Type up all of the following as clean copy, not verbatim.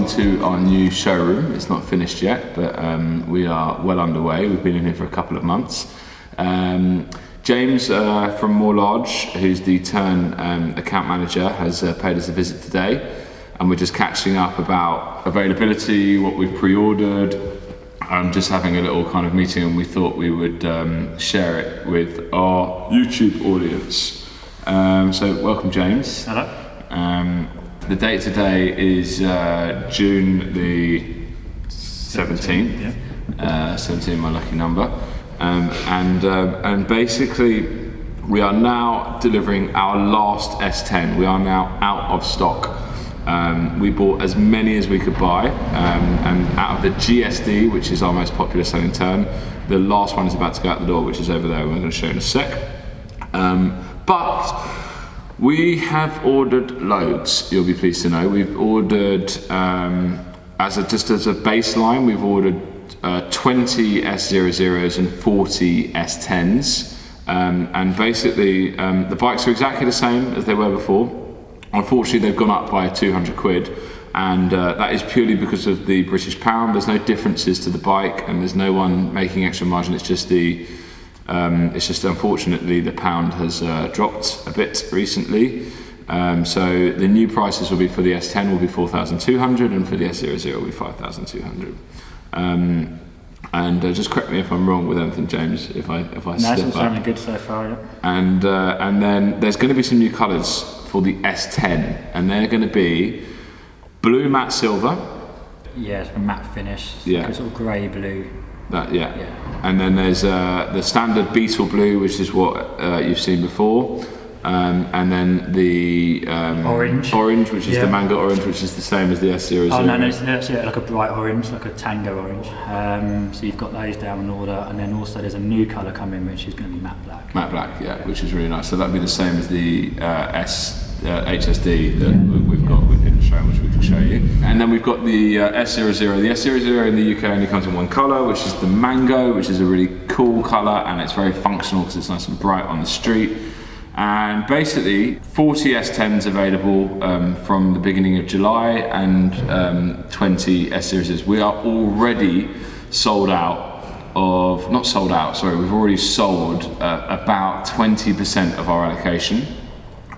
welcome to our new showroom. It's not finished yet, but we are well underway. We've been in here for a couple of months. James from More Large, who's the Tern account manager, has paid us a visit today, and we're just catching up about availability, what we've pre-ordered, just having a little kind of meeting, and we thought we would share it with our YouTube audience. So welcome, James. Hello. The date today is June the 17th. Yeah. 17, my lucky number. And basically, we are now delivering our last S10. We are now out of stock. We bought as many as we could buy, and out of the GSD, which is our most popular selling Tern, the last one is about to go out the door, which is over there. We're going to show you in a sec. But we have ordered loads, you'll be pleased to know. We've ordered, just as a baseline, we've ordered 20 S00s and 40 S10s. And basically, the bikes are exactly the same as they were before. Unfortunately, they've gone up by 200 quid. And that is purely because of the British pound. There's no differences to the bike, and there's no one making extra margin. It's just unfortunately the pound has dropped a bit recently. So the new prices will be for the S10 will be 4,200, and for the S00 will be 5,200. And just correct me if I'm wrong with anything, James, if I slip up. No, it's sounding good so far. Yeah. And then there's going to be some new colours for the S10, and they're going to be blue matte silver. Yeah, it's a matte finish. Yeah. It's sort of grey blue. Yeah. And then there's the standard beetle blue, which is what you've seen before, and then the orange, which is the mango orange, which is the same as the S00. Oh no, it's like a bright orange, like a tango orange. So you've got those down in order, and then also there's a new colour coming, which is going to be matte black. Matte black, yeah, which is really nice. So that'd be the same as the HSD that we've got in the showroom, which we can show you. And then we've got the S00. The S00 in the UK only comes in one colour, which is the mango, which is a really cool colour, and it's very functional because it's nice and bright on the street. And basically 40 S10s available from the beginning of July, and 20 S00s. We are already sold out of, not sold out, sorry, we've already sold about 20% of our allocation.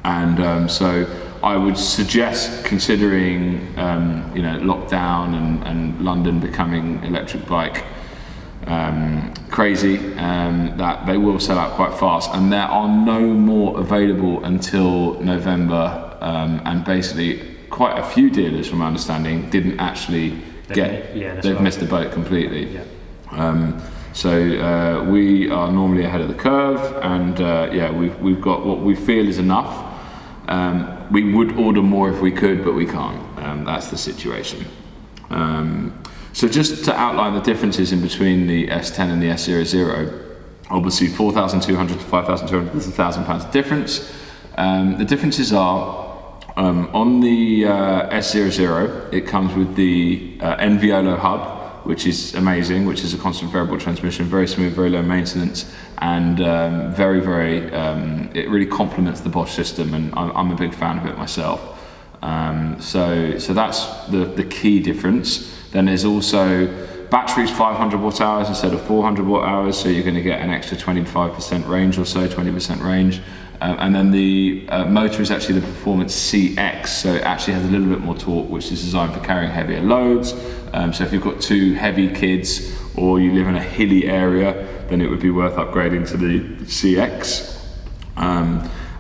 And so I would suggest, considering lockdown and London becoming electric bike crazy, that they will sell out quite fast, and there are no more available until November. And basically, quite a few dealers, from my understanding, didn't actually they've missed the boat completely. Yeah. So we are normally ahead of the curve, and we've got what we feel is enough. We would order more if we could, but we can't. That's the situation. So just to outline the differences in between the S10 and the S00, obviously 4,200 to 5,200, there's £1,000 difference. The differences are, on the S00, it comes with the Enviolo hub, which is amazing, which is a constant variable transmission, very smooth, very low maintenance, and very, it really complements the Bosch system, and I'm a big fan of it myself. So that's the key difference. Then there's also batteries 500 watt hours instead of 400 watt hours, so you're going to get an extra 25% range or so, 20% range. And then the motor is actually the Performance CX, so it actually has a little bit more torque, which is designed for carrying heavier loads. So if you've got two heavy kids, or you live in a hilly area, then it would be worth upgrading to the CX.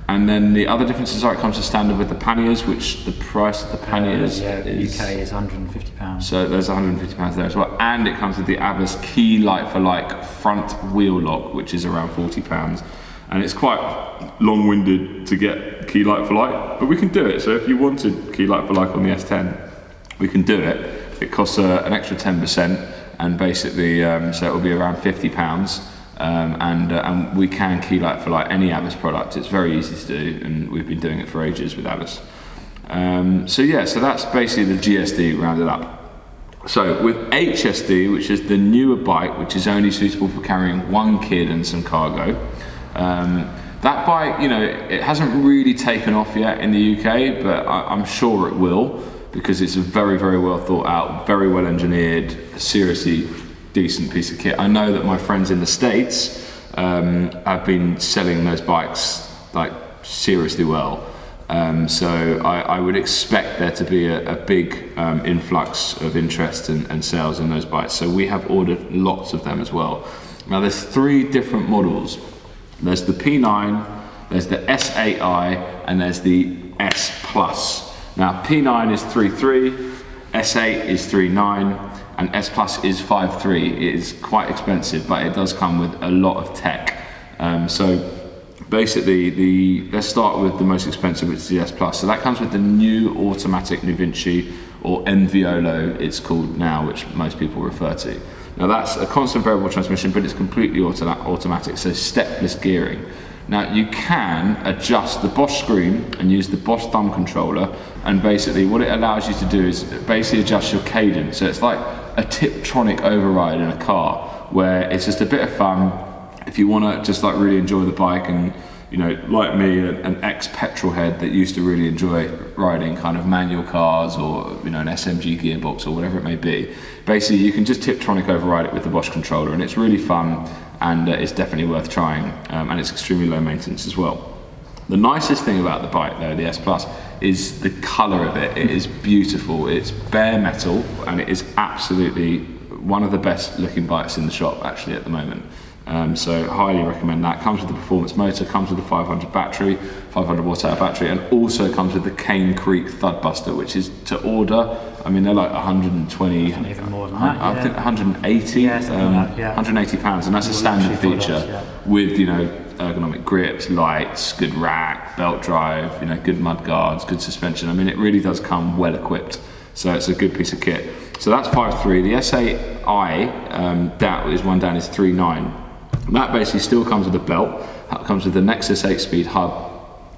And then the other differences are, it comes to standard with the panniers, which the price of the panniers is UK is £150. So there's £150 there as well, and it comes with the Abbas key like front wheel lock, which is around £40. And it's quite long-winded to get key like for like, but we can do it. So if you wanted key like for like on the S10, we can do it. It costs an extra 10%, and basically, so it will be around £50. And we can key like for like any Abbas product. It's very easy to do, and we've been doing it for ages with Abbas. So that's basically the GSD rounded up. So with HSD, which is the newer bike, which is only suitable for carrying one kid and some cargo, that bike, it hasn't really taken off yet in the UK, but I'm sure it will, because it's a very, very well thought out, very well engineered, seriously decent piece of kit. I know that my friends in the States have been selling those bikes like seriously well. So I would expect there to be a big influx of interest and sales in those bikes. So we have ordered lots of them as well. Now there's 3 different models. There's the P9, there's the S8i, and there's the S Plus. Now P9 is 3.3, S8 is 3.9, and S Plus is 5.3. It is quite expensive, but it does come with a lot of tech. So basically, let's start with the most expensive, which is the S Plus. So that comes with the new automatic New Vinci, or NVOLO it's called now, which most people refer to. Now that's a constant variable transmission, but it's completely automatic, so stepless gearing. Now you can adjust the Bosch screen and use the Bosch thumb controller, and basically what it allows you to do is basically adjust your cadence. So it's like a Tiptronic override in a car, where it's just a bit of fun. If you want to just like really enjoy the bike, and you know, like me, an ex-petrol head that used to really enjoy riding kind of manual cars, or you know, an SMG gearbox or whatever it may be, basically you can just Tiptronic override it with the Bosch controller, and it's really fun, and it's definitely worth trying, and it's extremely low maintenance as well. The nicest thing about the bike though, the S Plus, is the colour of it. It is beautiful. It's bare metal, and it is absolutely one of the best looking bikes in the shop actually at the moment. So highly recommend that. Comes with the performance motor, comes with the 500 battery, 500 watt hour battery, and also comes with the Cane Creek Thud Buster, which is to order. I mean, they're like 120, even more than that, I think 180, yeah, like that, yeah. 180 pounds, and that's a standard feature with, you know, ergonomic grips, lights, good rack, belt drive, you know, good mud guards, good suspension. I mean, it really does come well equipped. So it's a good piece of kit. So that's 5.3. The S8i, that is one down, is 3.9. That basically still comes with a belt. It comes with the Nexus 8-speed hub.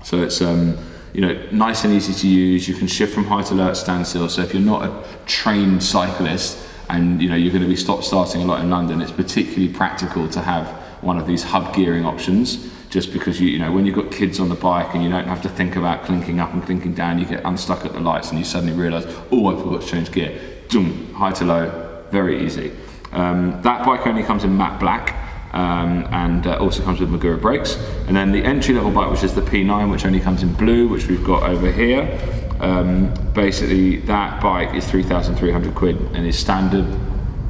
So it's you know, nice and easy to use. You can shift from height alert, standstill. So if you're not a trained cyclist and you know you're going to be stop-starting a lot in London, it's particularly practical to have one of these hub gearing options. Just because you know, when you've got kids on the bike and you don't have to think about clinking up and clinking down, you get unstuck at the lights and you suddenly realise, oh, I forgot to change gear. Zoom, high to low, very easy. That bike only comes in matte black. And also comes with Magura brakes. And then the entry-level bike, which is the P9, which only comes in blue, which we've got over here. Basically, that bike is 3,300 quid and is standard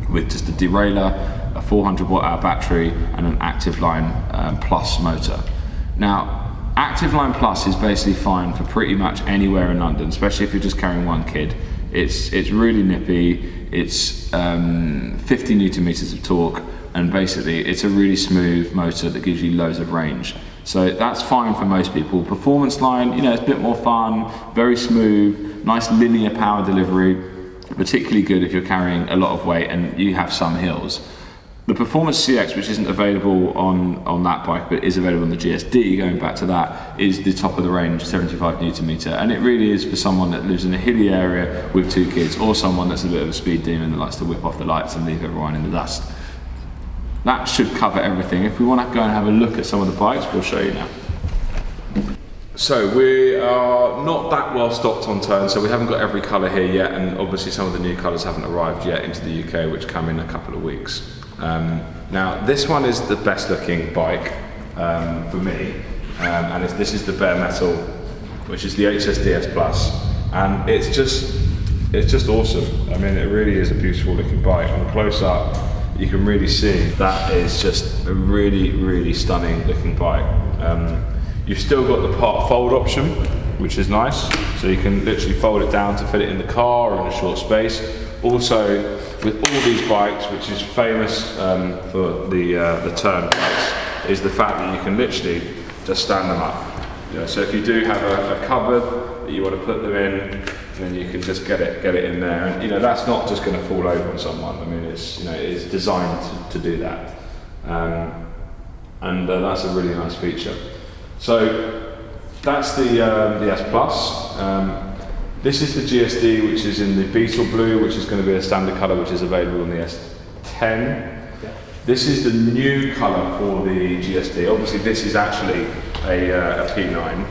with just a derailleur, a 400 watt hour battery, and an Active Line Plus motor. Now, Active Line Plus is basically fine for pretty much anywhere in London, especially if you're just carrying one kid. It's really nippy. It's 50 Newton meters of torque. And basically it's a really smooth motor that gives you loads of range. So that's fine for most people. Performance line, you know, it's a bit more fun, very smooth, nice linear power delivery, particularly good if you're carrying a lot of weight and you have some hills. The Performance CX, which isn't available on that bike, but is available on the GSD, going back to that, is the top of the range, 75 Newton meter. And it really is for someone that lives in a hilly area with 2 kids, or someone that's a bit of a speed demon that likes to whip off the lights and leave everyone in the dust. That should cover everything. If we want to go and have a look at some of the bikes, we'll show you now. So we are not that well stocked on Tern, so we haven't got every colour here yet, and obviously some of the new colours haven't arrived yet into the UK, which come in a couple of weeks. Now this one is the best looking bike for me, and this is the bare metal, which is the HSD S Plus, and it's just awesome. I mean, it really is a beautiful looking bike. On close up, you can really see that is just a really, really stunning looking bike. You've still got the part fold option, which is nice. So you can literally fold it down to fit it in the car or in a short space. Also, with all these bikes, which is famous for the Tern bikes, is the fact that you can literally just stand them up. You know, so if you do have a cupboard that you want to put them in, then you can just get it in there, and you know that's not just going to fall over on someone. I mean, it's, you know, it's designed to do that, and that's a really nice feature. So that's the S Plus. This is the GSD, which is in the Beetle Blue, which is going to be a standard colour, which is available in the S10. This is the new colour for the GSD. Obviously, this is actually a P9.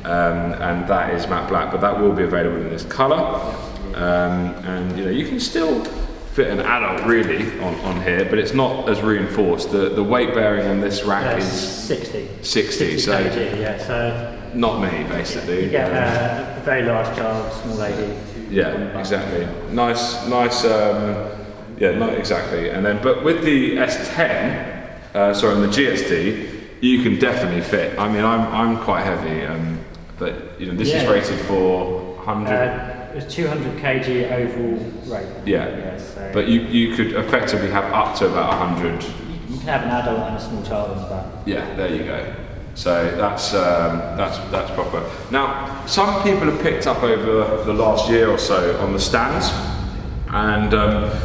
And that is matte black, but that will be available in this colour. and you can still fit an adult really on here, but it's not as reinforced. The weight bearing on this rack is 60 so kg, yeah, so not me basically. You get a very large child, small lady. Yeah, exactly. Nice. Not exactly. And then, but with the S10, and the GSD, you can definitely fit. I mean, I'm quite heavy, but this is rated for 100. It's 200 kg overall rate. Yeah. So but you could effectively have up to about 100. You can have an adult and a small child on the back. Yeah, there you go. So that's proper. Now, some people have picked up over the last year or so on the stands, and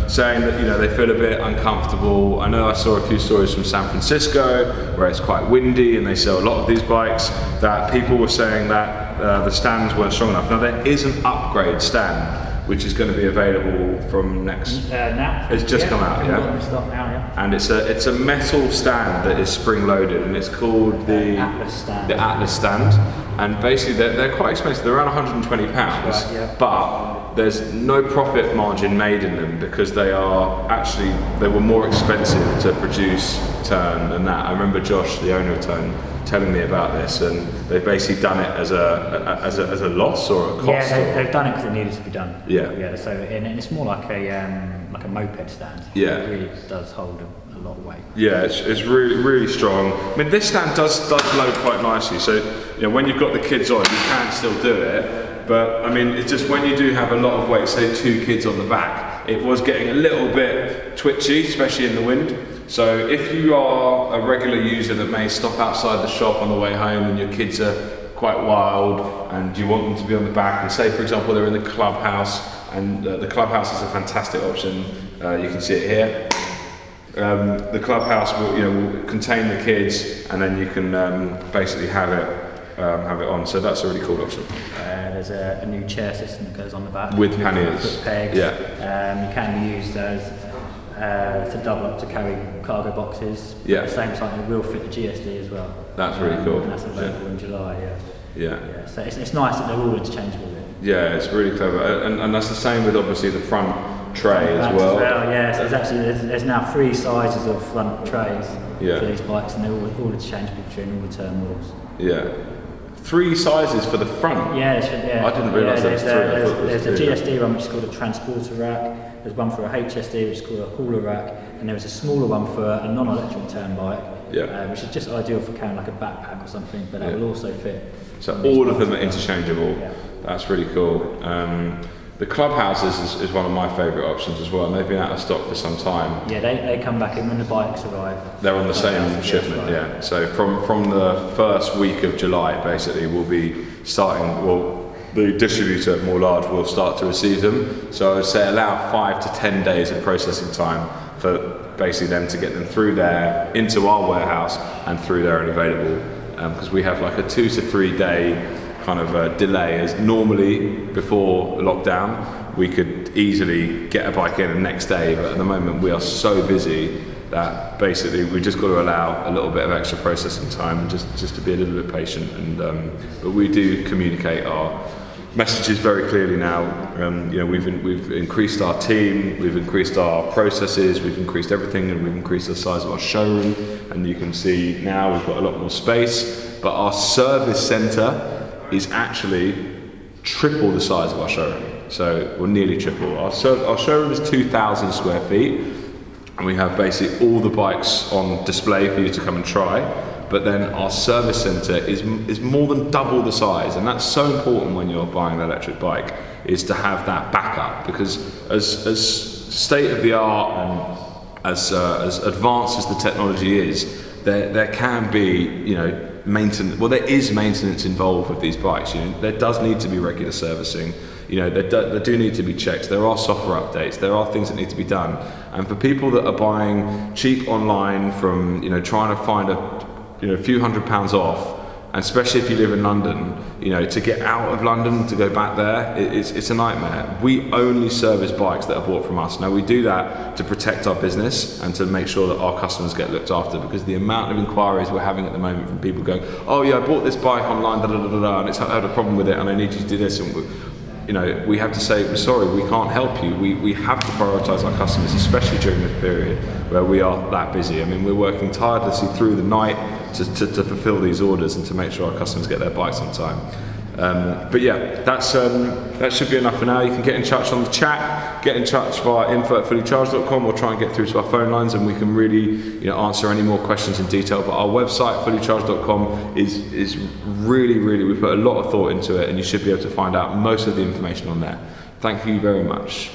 saying that they feel a bit uncomfortable. I know I saw a few stories from San Francisco where it's quite windy and they sell a lot of these bikes, that people were saying that the stands weren't strong enough. Now there is an upgrade stand which is going to be available from next. Now it's just come out, and it's a metal stand that is spring loaded, and it's called the Atlas stand. And basically they're quite expensive. They're around £120, but there's no profit margin made in them because they were more expensive to produce Tern than that. I remember Josh, the owner of Tern, telling me about this, and they've basically done it as a loss or a cost. Yeah, they've done it because it needed to be done. Yeah. So and it's more like a moped stand. Yeah. It really does hold a lot of weight. Yeah, it's really strong. I mean, this stand does load quite nicely. So when you've got the kids on, you can still do it. But I mean, it's just when you do have a lot of weight, say 2 kids on the back, it was getting a little bit twitchy, especially in the wind. So if you are a regular user that may stop outside the shop on the way home and your kids are quite wild and you want them to be on the back, and say for example they're in the clubhouse, and the clubhouse is a fantastic option. You can see it here. The clubhouse will contain the kids, and then you can basically have it on. So that's a really cool option. There's a new chair system that goes on the back with panniers. With pegs. Yeah. You can use those to double up to carry cargo boxes. Yeah. At the same time, it will fit the GSD as well. That's really cool. And that's available in July. Yeah. So it's nice that they're all interchangeable. Yeah, it's really clever, and that's the same with obviously the front tray as well. Yeah, so there's now 3 sizes of front trays for these bikes, and they're all interchangeable between all the Tern models. Yeah. 3 sizes for the front? Yeah. I didn't realise there was 3. There's the GSD one, which is called a transporter rack. There's one for a HSD, which is called a hauler rack, and there is a smaller one for a non-electric Tern bike, which is just ideal for carrying like a backpack or something, but that will also fit. So all of them are interchangeable. Yeah. That's really cool. The clubhouses is one of my favourite options as well, and they've been out of stock for some time. Yeah, they come back in when the bikes arrive. They're on the same shipment, yeah. So from the first week of July, basically, we'll be starting. Well, the distributor, more large, will start to receive them. So I would say allow 5 to 10 days of processing time for basically them to get them through there, into our warehouse, and through there and available. Because we have like a 2 to 3 day kind of delay, as normally before lockdown we could easily get a bike in the next day, but at the moment we are so busy that basically we've just got to allow a little bit of extra processing time, just to be a little bit patient. And but we do communicate our messages very clearly now. We've increased our team, we've increased our processes, we've increased everything, and we've increased the size of our showroom, and you can see now we've got a lot more space. But our service centre is actually triple the size of our showroom, so we're nearly triple. Our showroom is 2,000 square feet, and we have basically all the bikes on display for you to come and try. But then our service centre is more than double the size, and that's so important when you're buying an electric bike, is to have that backup, because as state of the art and as advanced as the technology is, there can be maintenance. Well, there is maintenance involved with these bikes. There does need to be regular servicing. There do need to be checks. There are software updates. There are things that need to be done. And for people that are buying cheap online from trying to find a few £100s off, and especially if you live in London, to get out of London to go back there, it's a nightmare. We only service bikes that are bought from us. Now we do that to protect our business and to make sure that our customers get looked after, because the amount of inquiries we're having at the moment from people going, oh yeah, I bought this bike online, and I had a problem with it, and I need you to do this. And you know, we have to say, we're sorry, we can't help you. We have to prioritise our customers, especially during this period where we are that busy. I mean, we're working tirelessly through the night to fulfil these orders and to make sure our customers get their bikes on time. But yeah, that should be enough for now. You can get in touch on the chat, get in touch via info@fullycharged.com, or try and get through to our phone lines, and we can really answer any more questions in detail. But our website, fullycharged.com, is really, we put a lot of thought into it, and you should be able to find out most of the information on there. Thank you very much.